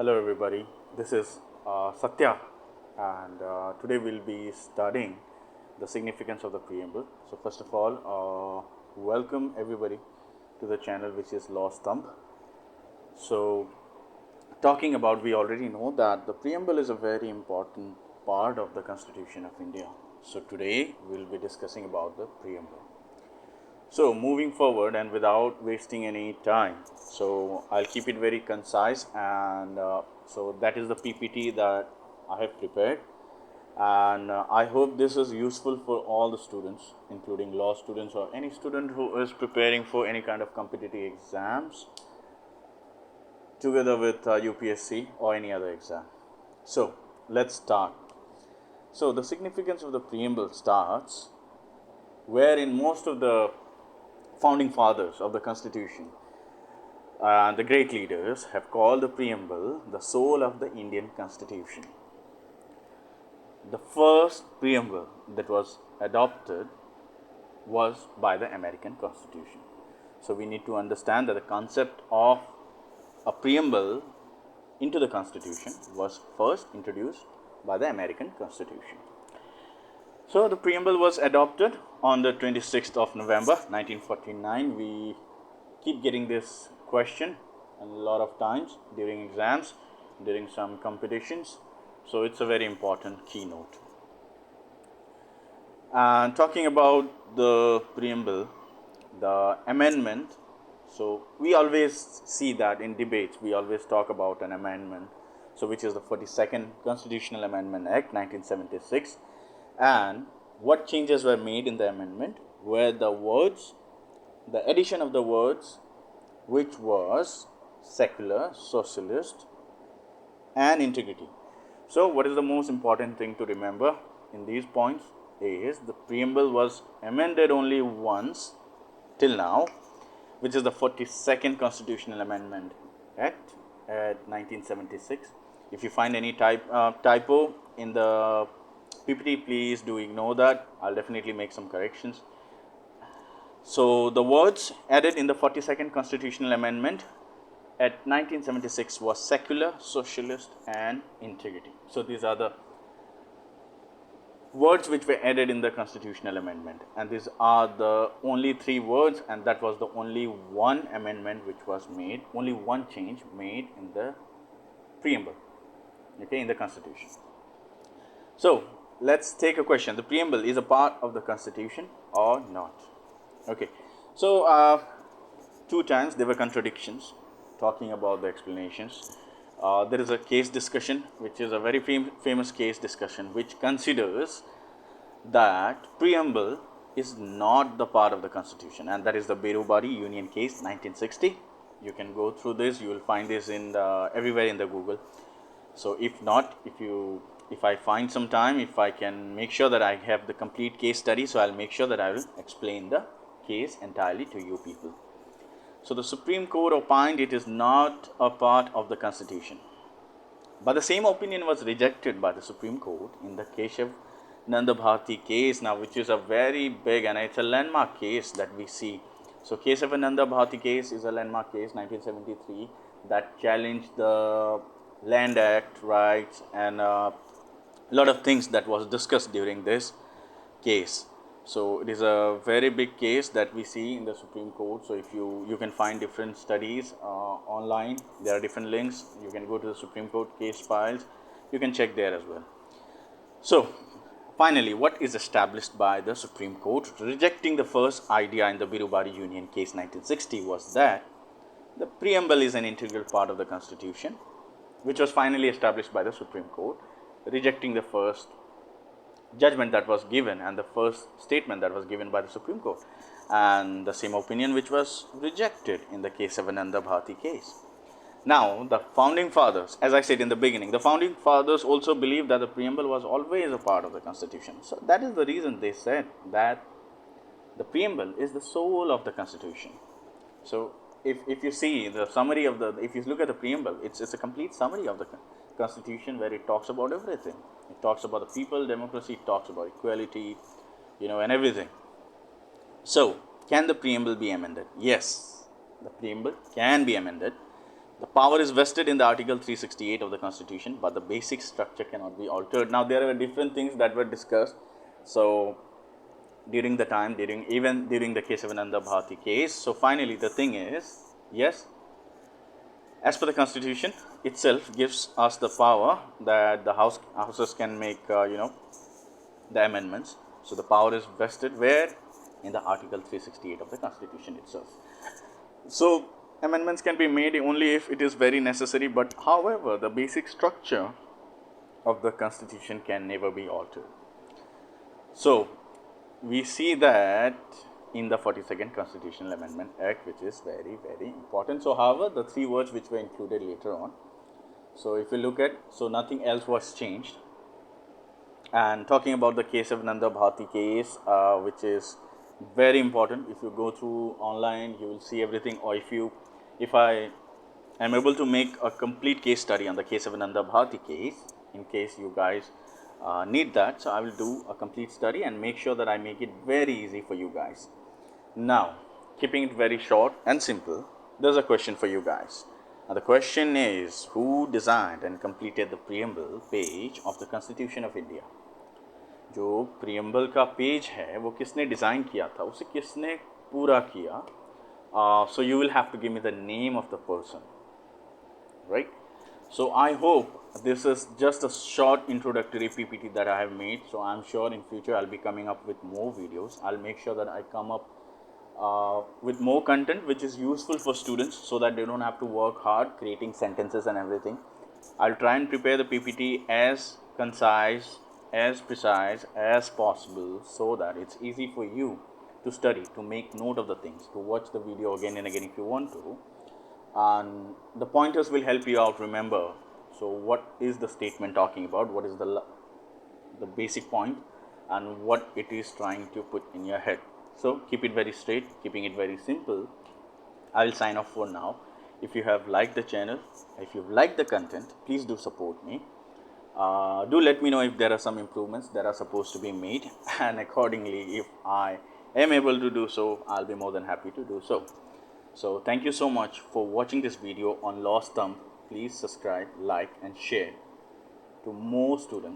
Hello everybody, this is Satya, and today we'll be studying the significance of the preamble. So first of all, welcome everybody to the channel which is Stambh. So talking about, we already know that the preamble is a very important part of the Constitution of India. So today we'll be discussing about the preamble. So moving forward and without wasting any time, so I'll keep it very concise, and so that is the PPT that I have prepared, and I hope this is useful for all the students, including law students or any student who is preparing for any kind of competitive exams together with UPSC or any other exam. So let's start. So the significance of the preamble starts where in most of the founding fathers of the Constitution, the great leaders, have called the preamble the soul of the Indian Constitution. The first preamble that was adopted was by the American Constitution. So we need to understand that the concept of a preamble into the Constitution was first introduced by the American Constitution. So the preamble was adopted on the 26th of November 1949. We keep getting this question a lot of times during exams, during some competitions. So it's a very important keynote. And talking about the preamble, the amendment, so we always see that in debates, we always talk about an amendment, so which is the 42nd Constitutional Amendment Act 1976. And what changes were made in the amendment were the addition of the words which was secular, socialist and integrity. So what is the most important thing to remember in these points is the preamble was amended only once till now, which is the 42nd Constitutional Amendment Act at 1976. If you find any typo in the PPT, please do ignore that. I'll definitely make some corrections. So the words added in the 42nd Constitutional Amendment at 1976 was secular, socialist and integrity. So these are the words which were added in the Constitutional Amendment, and these are the only three words, and that was the only one amendment which was made, only one change made in the preamble, okay, in the Constitution. So let's take a question. The preamble is a part of the Constitution or not? Okay, so two times there were contradictions talking about the explanations. There is a case discussion, which is a very famous case discussion, which considers that preamble is not the part of the Constitution, and that is the Berubari Union case 1960. You can go through this, you will find this in everywhere in the Google. So if not, if I find some time, if I can make sure that I have the complete case study, so I'll make sure that I will explain the case entirely to you people. So the Supreme Court opined it is not a part of the Constitution. But the same opinion was rejected by the Supreme Court in the Keshav Nanda Bharati case, now which is a very big and it's a landmark case that we see. So Keshav Nanda Bharati case is a landmark case, 1973, that challenged the Land Act rights and a lot of things that was discussed during this case. So it is a very big case that we see in the Supreme Court. So if you can find different studies online, there are different links. You can go to the Supreme Court case files, you can check there as well. So finally, what is established by the Supreme Court, rejecting the first idea in the Birubari Union case 1960, was that the preamble is an integral part of the Constitution, which was finally established by the Supreme Court, rejecting the first judgment that was given and the first statement that was given by the Supreme Court, and the same opinion which was rejected in the Kesavananda Bharati case. Now the founding fathers, as I said in the beginning, the founding fathers also believed that the preamble was always a part of the Constitution. So that is the reason they said that the preamble is the soul of the Constitution. So if you see the summary of if you look at the preamble, it's a complete summary of the Constitution, where it talks about everything. It talks about the people, democracy, it talks about equality, and everything. So can the preamble be amended? Yes, the preamble can be amended. The power is vested in the Article 368 of the Constitution, but the basic structure cannot be altered. Now, there are different things that were discussed. So, during the time, even during the Kesavananda Bharati case. So, finally, the thing is, yes, as per the Constitution itself gives us the power that the houses can make, the amendments. So, the power is vested where? In the Article 368 of the Constitution itself. So, amendments can be made only if it is very necessary, but however, the basic structure of the Constitution can never be altered. So, we see that in the 42nd Constitutional Amendment Act, which is very, very important. So, however, the three words which were included later on. So, if you look at, so nothing else was changed. And talking about the case of Nanda Bharati case, which is very important. If you go through online, you will see everything. Or if I am able to make a complete case study on the case of Nanda Bharati case, in case you guys need that, so I will do a complete study and make sure that I make it very easy for you guys. Now, keeping it very short and simple, there's a question for you guys. Now, the question is, who designed and completed the preamble page of the Constitution of India? जो preamble का page है वो किसने design किया था, उसे किसने पूरा किया? So you will have to give me the name of the person, right? So I hope this is just a short introductory PPT that I have made. So I'm sure in future I'll be coming up with more videos. I'll make sure that I come up with more content which is useful for students, so that they don't have to work hard creating sentences and everything. I'll try and prepare the PPT as concise, as precise as possible, so that it's easy for you to study, to make note of the things, to watch the video again and again if you want to, and the pointers will help you out. Remember, so what is the statement talking about, what is the basic point, and what it is trying to put in your head. So keep it very straight, keeping it very simple. I will sign off for now. If you have liked the channel, if you've liked the content, please do support me. Do let me know if there are some improvements that are supposed to be made, and accordingly, if I am able to do so, I'll be more than happy to do so. So thank you so much for watching this video on Law Stambh. Please subscribe, like and share to more students.